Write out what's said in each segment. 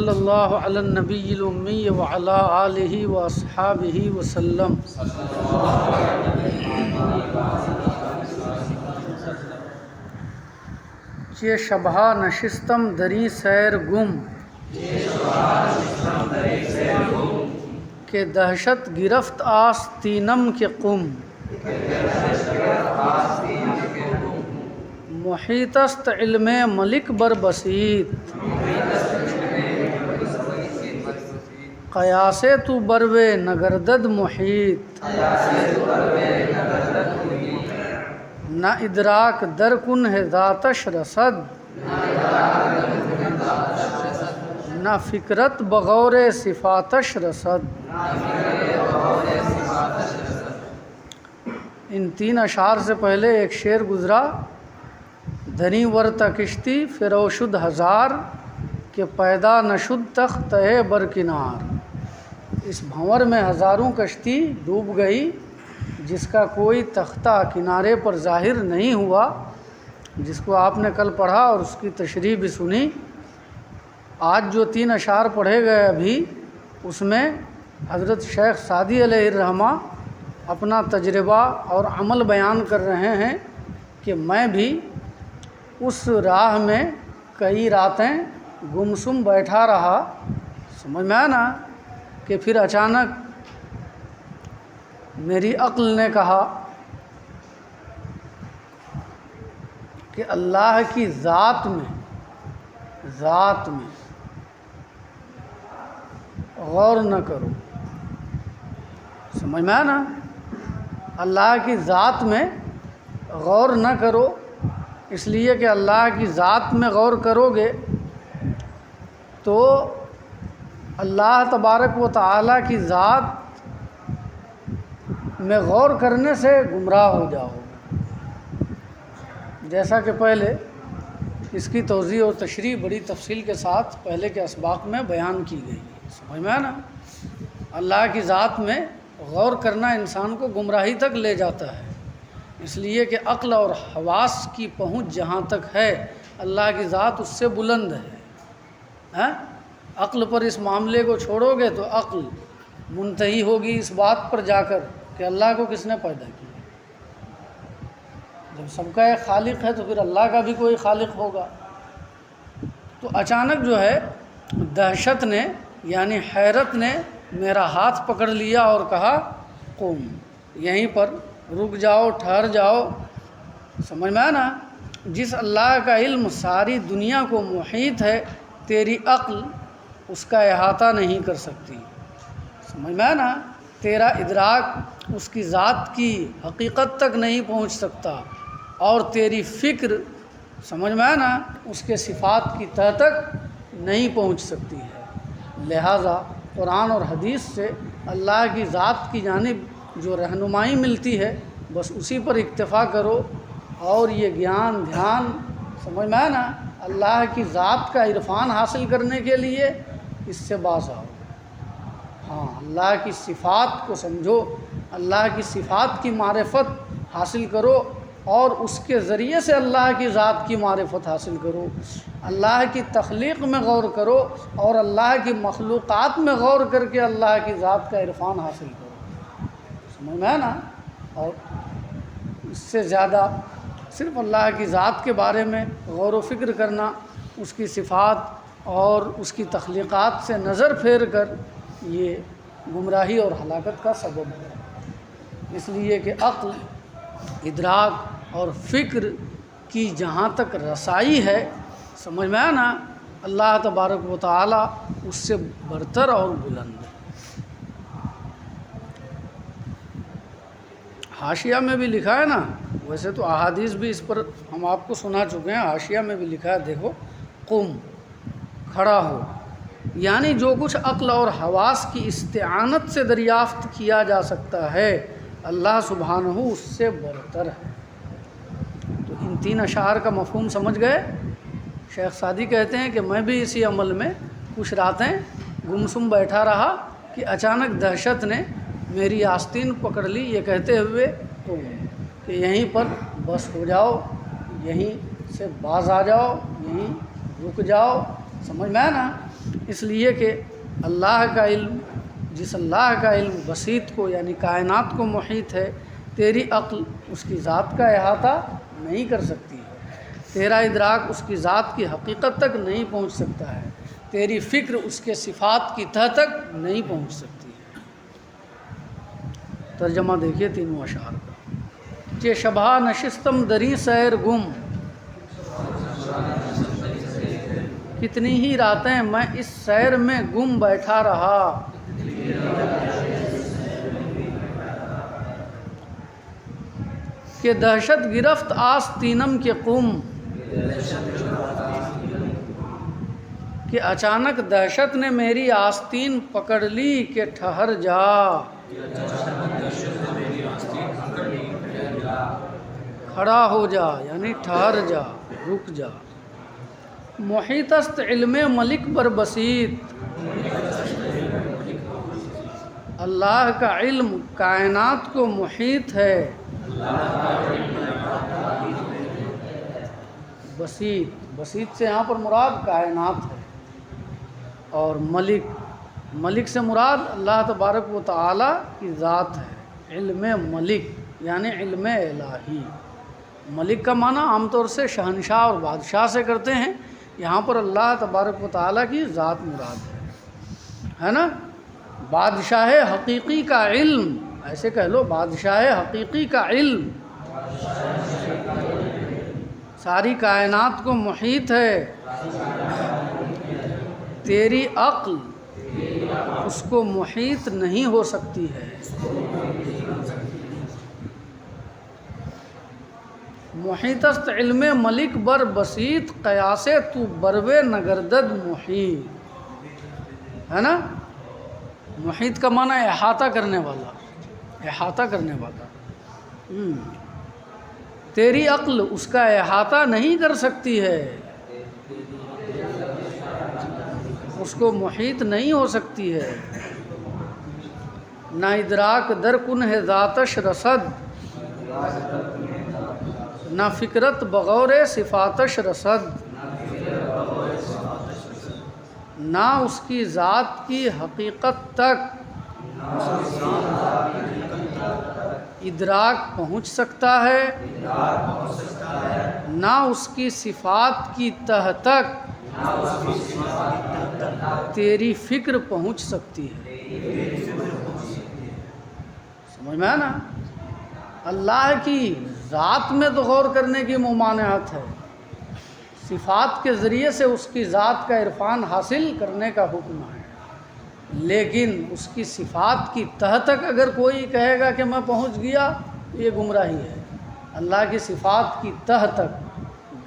صلی اللہ علی النبی الامی وعلی آلہ واصحابہ وسلم۔ چه شبها نشستم دری سیر گم، کہ دہشت گرفت آستینم کے قم، محیط است علم ملک بر بسیط، قیاس تو بروے نگردد محیط، نہ ادراک در کن ہے ذاتش رسد، نہ فکرت بغور صفاتش رسد۔ ان تین اشعار سے پہلے ایک شعر گزرا، دھنی ورت کشتی فروشد ہزار، کہ پیدا نشد تخت برکنار۔ اس بھنور میں ہزاروں کشتی ڈوب گئی جس کا کوئی تختہ کنارے پر ظاہر نہیں ہوا، جس کو آپ نے کل پڑھا اور اس کی تشریح بھی سنی۔ آج جو تین اشعار پڑھے گئے ابھی، اس میں حضرت شیخ سعدی علیہ الرحمہ اپنا تجربہ اور عمل بیان کر رہے ہیں کہ میں بھی اس راہ میں کئی راتیں گمسم بیٹھا رہا، سمجھ میں آیا نا، کہ پھر اچانک میری عقل نے کہا کہ اللہ کی ذات میں غور نہ کرو، سمجھ میں آیا نا، اللہ کی ذات میں غور نہ کرو، اس لیے کہ اللہ کی ذات میں غور کرو گے تو اللہ تبارک و تعالیٰ کی ذات میں غور کرنے سے گمراہ ہو جاؤ گے۔ جیسا کہ پہلے اس کی توضیح اور تشریح بڑی تفصیل کے ساتھ پہلے کے اسباق میں بیان کی گئی ہے، سمجھ میں نا۔ اللہ کی ذات میں غور کرنا انسان کو گمراہی تک لے جاتا ہے، اس لیے کہ عقل اور حواس کی پہنچ جہاں تک ہے اللہ کی ذات اس سے بلند ہے۔ عقل پر اس معاملے کو چھوڑو گے تو عقل منتہی ہوگی اس بات پر جا کر کہ اللہ کو کس نے پیدا کیا۔ جب سب کا ایک خالق ہے تو پھر اللہ کا بھی کوئی خالق ہوگا۔ تو اچانک جو ہے دہشت نے یعنی حیرت نے میرا ہاتھ پکڑ لیا اور کہا قم، یہیں پر رک جاؤ، ٹھہر جاؤ، سمجھ میں آیا نا۔ جس اللہ کا علم ساری دنیا کو محیط ہے، تیری عقل اس کا احاطہ نہیں کر سکتی، سمجھ میں آیا نا۔ تیرا ادراک اس کی ذات کی حقیقت تک نہیں پہنچ سکتا، اور تیری فکر، سمجھ میں آیا نا، اس کے صفات کی تہ تک نہیں پہنچ سکتی ہے۔ لہٰذا قرآن اور حدیث سے اللہ کی ذات کی جانب جو رہنمائی ملتی ہے بس اسی پر اکتفا کرو، اور یہ گیان دھیان، سمجھ میں آیا نا، اللہ کی ذات کا عرفان حاصل کرنے کے لیے اس سے باز آؤ۔ ہاں، اللہ کی صفات کو سمجھو، اللہ کی صفات کی معرفت حاصل کرو، اور اس کے ذریعے سے اللہ کی ذات کی معرفت حاصل کرو۔ اللہ کی تخلیق میں غور کرو، اور اللہ کی مخلوقات میں غور کر کے اللہ کی ذات کا عرفان حاصل کرو، سمجھ میں ہے نا۔ اور اس سے زیادہ صرف اللہ کی ذات کے بارے میں غور و فکر کرنا، اس کی صفات اور اس کی تخلیقات سے نظر پھیر کر، یہ گمراہی اور ہلاکت کا سبب ہے۔ اس لیے کہ عقل، ادراک اور فکر کی جہاں تک رسائی ہے، سمجھ میں آیا نا، اللہ تبارک و تعالیٰ اس سے برتر اور بلند ہے۔ حاشیہ میں بھی لکھا ہے نا، ویسے تو احادیث بھی اس پر ہم آپ کو سنا چکے ہیں، حاشیہ میں بھی لکھا ہے، دیکھو، قم، کھڑا ہو، یعنی جو کچھ عقل اور حواس کی استعانت سے دریافت کیا جا سکتا ہے اللہ سبحانہ اس سے برتر ہے۔ تو ان تین اشعار کا مفہوم سمجھ گئے۔ شیخ سعدی کہتے ہیں کہ میں بھی اسی عمل میں کچھ راتیں گمسم بیٹھا رہا کہ اچانک دہشت نے میری آستین پکڑ لی، یہ کہتے ہوئے کہ یہیں پر بس ہو جاؤ، یہیں سے باز آ جاؤ، یہیں رک جاؤ، سمجھ میں ہے نا؟ اس لیے کہ اللہ کا علم، جس اللہ کا علم بسیط کو یعنی کائنات کو محیط ہے، تیری عقل اس کی ذات کا احاطہ نہیں کر سکتی ہے، تیرا ادراک اس کی ذات کی حقیقت تک نہیں پہنچ سکتا ہے، تیری فکر اس کے صفات کی تہ تک نہیں پہنچ سکتی ہے۔ ترجمہ دیکھیے تینوں اشعار کا۔ کہ شبہ نشستم دری سیر گم، کتنی ہی راتیں میں اس سیر میں گم بیٹھا رہا، کہ دہشت گرفت آستینم کے قم، کہ اچانک دہشت نے میری آستین پکڑ لی کہ ٹھہر جا، کھڑا ہو جا یعنی ٹھہر جا، رک جا۔ محیط است علم ملک بر بسیط، اللہ کا علم کائنات کو محیط ہے، بسیط سے یہاں پر مراد کائنات ہے، اور ملک سے مراد اللہ تبارک و تعالی کی ذات ہے۔ علم ملک یعنی علم الہی، ملک کا معنی عام طور سے شہنشاہ اور بادشاہ سے کرتے ہیں، یہاں پر اللہ تبارک و تعالی کی ذات مراد ہے نا؟ بادشاہ حقیقی کا علم، ایسے کہہ لو، بادشاہ حقیقی کا علم ساری کائنات کو محیط ہے، تیری عقل اس کو محیط نہیں ہو سکتی ہے۔ محیط است علم ملک بر بسیط، قیاس تو بروے نگردد محیط، ہے نا؟ محیط کا معنی احاطہ کرنے والا، احاطہ کرنے والا۔ تیری عقل اس کا احاطہ نہیں کر سکتی ہے، اس کو محیط نہیں ہو سکتی ہے۔ نہ ادراک در کن ہے ذاتش رسد، نہ فکرت بغور صفاتش رسد، نہ اس کی ذات کی حقیقت تک ادراک پہنچ سکتا ہے، نہ اس کی صفات کی تہ تک تیری فکر پہنچ سکتی ہے۔ سمجھ میں ہے نا؟ اللہ کی ذات میں تو غور کرنے کی ممانعت ہے، صفات کے ذریعے سے اس کی ذات کا عرفان حاصل کرنے کا حکم ہے، لیکن اس کی صفات کی تہ تک اگر کوئی کہے گا کہ میں پہنچ گیا، یہ گمراہی ہے۔ اللہ کی صفات کی تہ تک،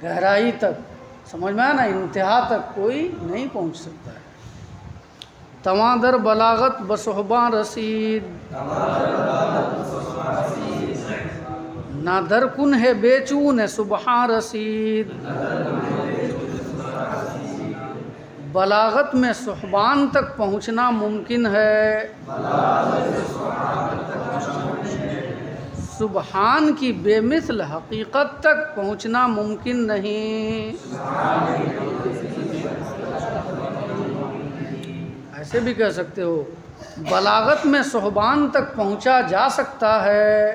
گہرائی تک، سمجھ میں ہے نا، انتہا تک کوئی نہیں پہنچ سکتا ہے۔ تواں در بلاغت بصحباں رسید، نہ در کن ہے بے چون صبحاں رسید، بلاغت میں صحبان تک پہنچنا ممکن ہے، سبحان کی بے مثل حقیقت تک پہنچنا ممکن نہیں۔ ایسے بھی کہہ سکتے ہو، بلاغت میں صحبان تک پہنچا جا سکتا ہے،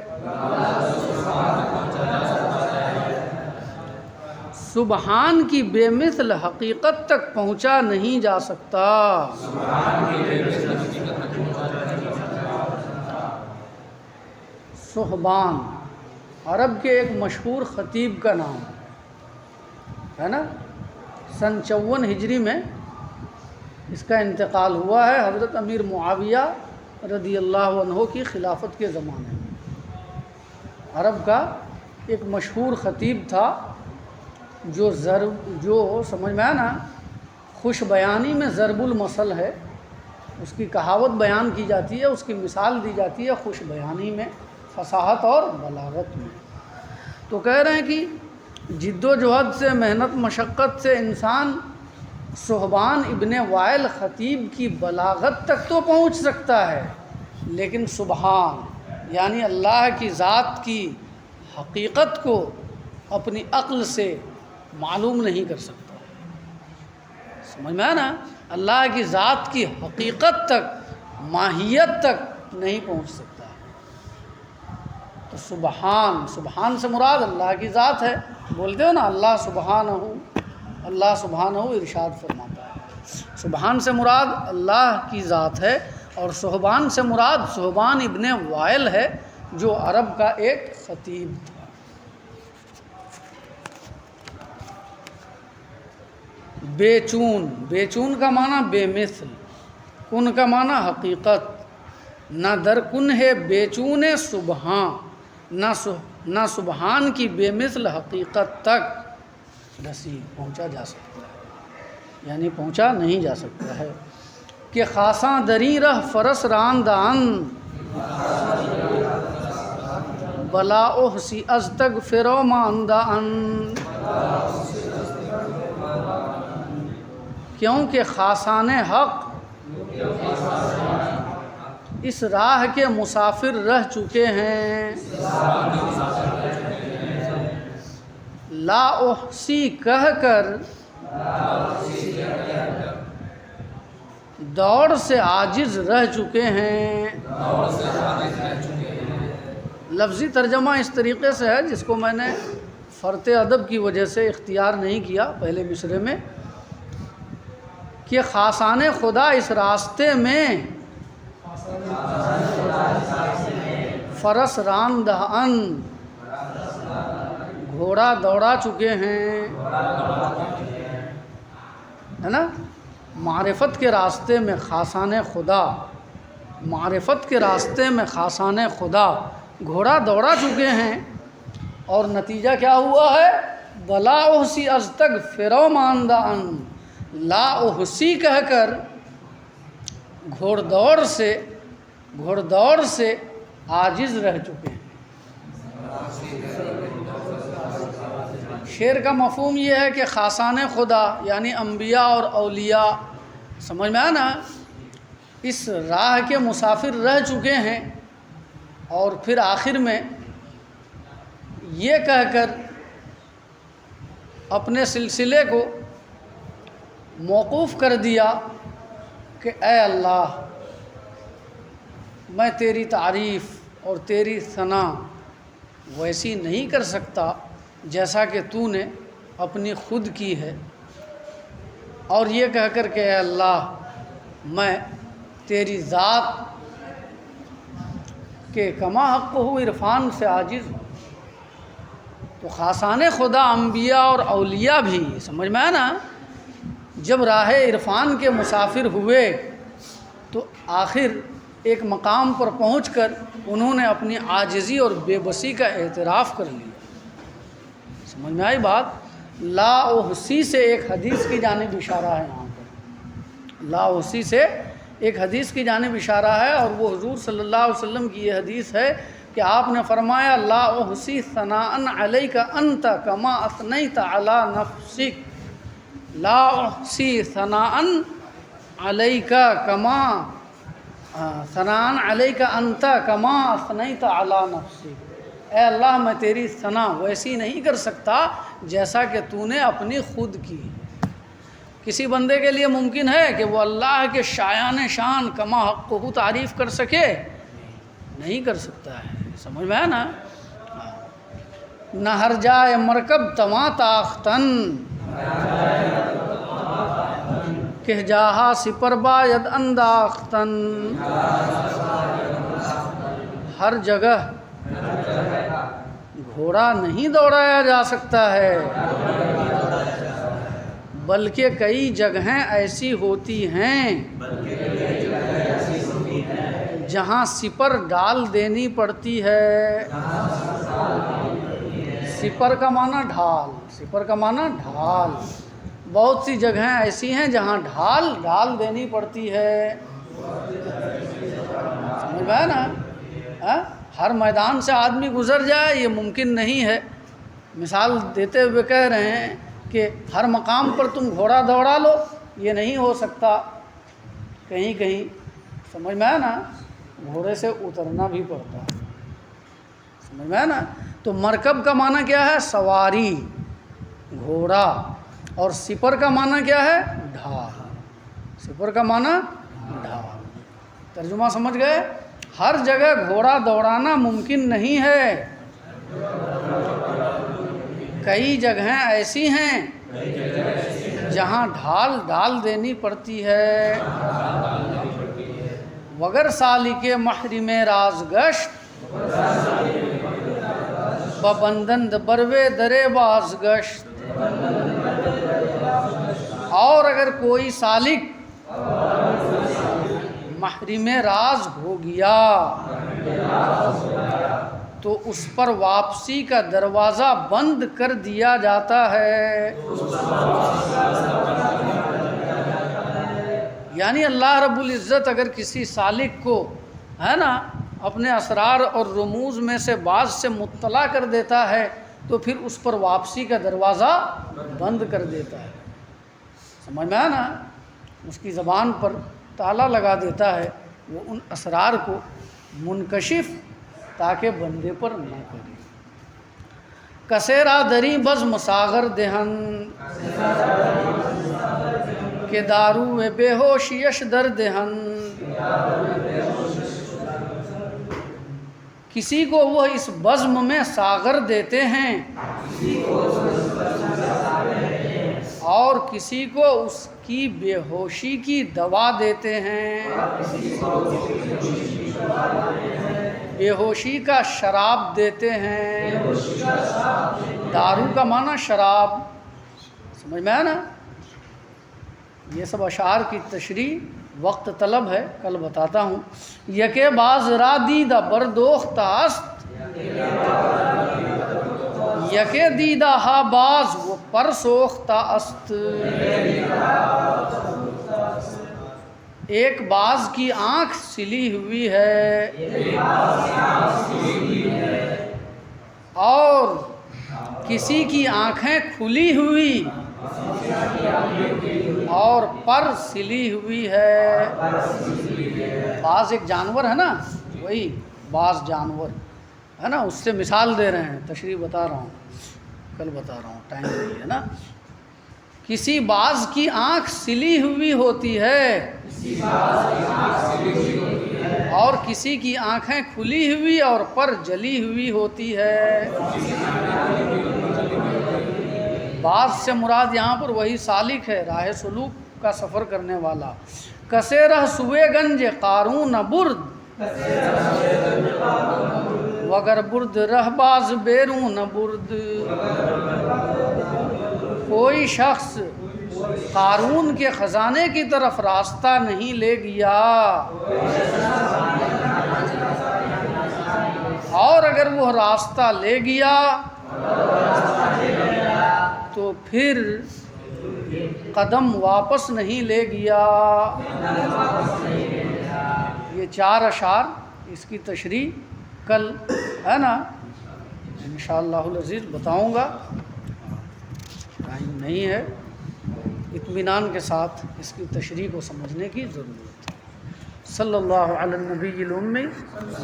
سبحان کی بے مثل حقیقت تک پہنچا نہیں جا سکتا۔ صحبان عرب کے ایک مشہور خطیب کا نام ہے نا؟ سن 54 ہجری میں اس کا انتقال ہوا ہے، حضرت امیر معاویہ رضی اللہ عنہ کی خلافت کے زمانے میں۔ عرب کا ایک مشہور خطیب تھا جو سمجھ میں آنا، خوش بیانی میں ضرب المثل ہے، اس کی کہاوت بیان کی جاتی ہے، اس کی مثال دی جاتی ہے خوش بیانی میں، فصاحت اور بلاغت میں۔ تو کہہ رہے ہیں کہ جد و جہد سے، محنت مشقت سے انسان صحبان ابن وائل خطیب کی بلاغت تک تو پہنچ سکتا ہے، لیکن سبحان یعنی اللہ کی ذات کی حقیقت کو اپنی عقل سے معلوم نہیں کر سکتا۔ سمجھ میں آیا نا؟ اللہ کی ذات کی حقیقت تک، ماہیت تک نہیں پہنچ سکتا۔ تو سبحان سے مراد اللہ کی ذات ہے۔ بولتے ہو نا اللہ سبحانہ ارشاد فرماتا ہے، سبحان سے مراد اللہ کی ذات ہے، اور صہبان سے مراد صہبان ابن وائل ہے، جو عرب کا ایک خطیب تھا۔ بے چون کا معنی بے مثل، کن کا معنی حقیقت، نہ در کن ہے بے چون سبحان، نہ سبحان کی بے مثل حقیقت تک رسید پہنچا جا سکتا ہے، یعنی پہنچا نہیں جا سکتا ہے۔ کہ خاصاں دری رہ فرس راندان، بلا احسی از تک فرو ماندان، کیونکہ خاصان حق اس راہ کے مسافر رہ چکے ہیں، لا احسی کہہ کر دوڑ سے عاجز رہ چکے ہیں۔ لفظی ترجمہ اس طریقے سے ہے، جس کو میں نے فرط ادب کی وجہ سے اختیار نہیں کیا پہلے مصرعے میں، کہ خاصان خدا اس راستے میں فرس راندہن، گھوڑا دوڑا چکے ہیں، ہے نا؟ معرفت کے راستے میں خاصان خدا، معرفت کے راستے میں خاصان خدا گھوڑا دوڑا چکے ہیں، اور نتیجہ کیا ہوا ہے؟ بلا احسی از تک فرو ماندہ ان، لا احسی کہہ کر گھوڑ دوڑ سے عاجز رہ چکے ہیں۔ شعر کا مفہوم یہ ہے کہ خاصان خدا یعنی انبیاء اور اولیاء، سمجھ میں آیا نا، اس راہ کے مسافر رہ چکے ہیں، اور پھر آخر میں یہ کہہ کر اپنے سلسلے کو موقوف کر دیا کہ اے اللہ، میں تیری تعریف اور تیری ثنا ویسی نہیں کر سکتا جیسا کہ تو نے اپنی خود کی ہے، اور یہ کہہ کر کہ اے اللہ، میں تیری ذات کے کما حق ہو عرفان سے عاجز ہوں۔ تو خاصان خدا انبیاء اور اولیاء بھی، سمجھ میں آیا نا، جب راہ عرفان کے مسافر ہوئے تو آخر ایک مقام پر پہنچ کر انہوں نے اپنی عاجزی اور بے بسی کا اعتراف کر لیا۔ سمجھ میں آئی بات؟ لا احسی سے ایک حدیث کی جانب اشارہ ہے یہاں پر، لا احسی سے ایک حدیث کی جانب اشارہ ہے، اور وہ حضور صلی اللہ علیہ وسلم کی یہ حدیث ہے کہ آپ نے فرمایا لا احسی ثناء علیک انت کما اثنیت علی نفسک، لا احسی ثناء علیک کما ثناء علیک انت کما اثنیت علی نفسک، اے اللہ، میں تیری ثنا ویسی نہیں کر سکتا جیسا کہ تو نے اپنی خود کی۔ کسی بندے کے لیے ممکن ہے کہ وہ اللہ کے شایان شان کما حق کو تعریف کر سکے؟ نہیں کر سکتا ہے، سمجھ میں ہے نا؟ نہ ہر جائے مرکب تواں تاختن، کہ جاہا سپر باید انداختن، ہر جگہ گھوڑا نہیں دوڑایا جا سکتا ہے، بلکہ کئی جگہیں ایسی ہوتی ہیں جہاں سپر ڈال دینی پڑتی ہے۔ سپر کا معنی ڈھال، سپر کا معنی ڈھال، بہت سی جگہیں ایسی ہیں جہاں ڈھال دینی پڑتی ہے، سمجھ میں ہے نا؟ ہر میدان سے آدمی گزر جائے یہ ممکن نہیں ہے۔ مثال دیتے ہوئے کہہ رہے ہیں کہ ہر مقام پر تم گھوڑا دوڑا لو، یہ نہیں ہو سکتا، کہیں کہیں، سمجھ میں ہے نا، گھوڑے سے اترنا بھی پڑتا ہے، سمجھ میں ہے نا؟ تو مرکب کا معنی کیا ہے؟ سواری، گھوڑا، اور سپر کا معنی کیا ہے؟ ڈھال۔ سپر کا معنی ڈھال۔ ترجمہ سمجھ گئے؟ ہر جگہ گھوڑا دوڑانا ممکن نہیں ہے، کئی جگہیں ایسی ہیں جہاں ڈھال ڈال دینی پڑتی ہے۔ وگر سالک محرم راز گشت، ببندند بروے درے باز گشت۔ اور اگر کوئی سالک محرم راز ہو گیا تو اس پر واپسی کا دروازہ بند کر دیا جاتا ہے۔ یعنی اللہ رب العزت اگر کسی سالک کو ہے نا اپنے اسرار اور رموز میں سے بعض سے مطلع کر دیتا ہے تو پھر اس پر واپسی کا دروازہ بند کر دیتا ہے۔ سمجھ میں آیا نا؟ اس کی زبان پر تالا لگا دیتا ہے، وہ ان اسرار کو منکشف تاکہ بندے پر نہ کرے۔ کسیرا دری بزم ساغر دہن، کہ دارو بے ہوشیش در دہن۔ کسی کو وہ اس بزم میں ساغر دیتے ہیں اور کسی کو اس کی بے ہوشی کی دوا دیتے ہیں۔ بے ہوشی کا شراب دیتے ہیں۔ دارو کا معنی شراب، سمجھ میں آیا نا؟ یہ سب اشعار کی تشریح وقت طلب ہے، کل بتاتا ہوں۔ یکے باز را دیدہ بردوختہ است، یکے دیدہ ہا باز وہ پر سوختہ است۔ ایک باز کی آنکھ سلی ہوئی ہے اور کسی کی آنکھیں کھلی ہوئی اور پر سلی ہوئی ہے۔ باز ایک جانور ہے نا، وہی باز جانور ہے نا، اس سے مثال دے رہے ہیں، تشریح بتا رہا ہوں، کل بتا رہا ہوں، ٹائم نہیں ہے نا۔ کسی باز کی آنکھ سلی ہوئی ہوتی ہے اور کسی کی آنکھیں کھلی ہوئی اور پر جلی ہوئی ہوتی ہے۔ باز سے مراد یہاں پر وہی سالک ہے، راہ سلوک کا سفر کرنے والا۔ کسے رہ سوے گنج قارون برد، وگر برد رہ باز بیرون برد۔ کوئی شخص قارون کے خزانے کی طرف راستہ نہیں لے گیا اور اگر وہ راستہ لے گیا تو پھر قدم واپس نہیں لے گیا۔ یہ 4 اشعار، اس کی تشریح کل ہے نا انشاءاللہ العزیز بتاؤں گا، ٹائم نہیں ہے، اطمینان کے ساتھ اس کی تشریح کو سمجھنے کی ضرورت ہے۔ صلی اللہ علی النبی الأمی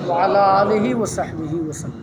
وعلی آلہ وصحبہ وسلم۔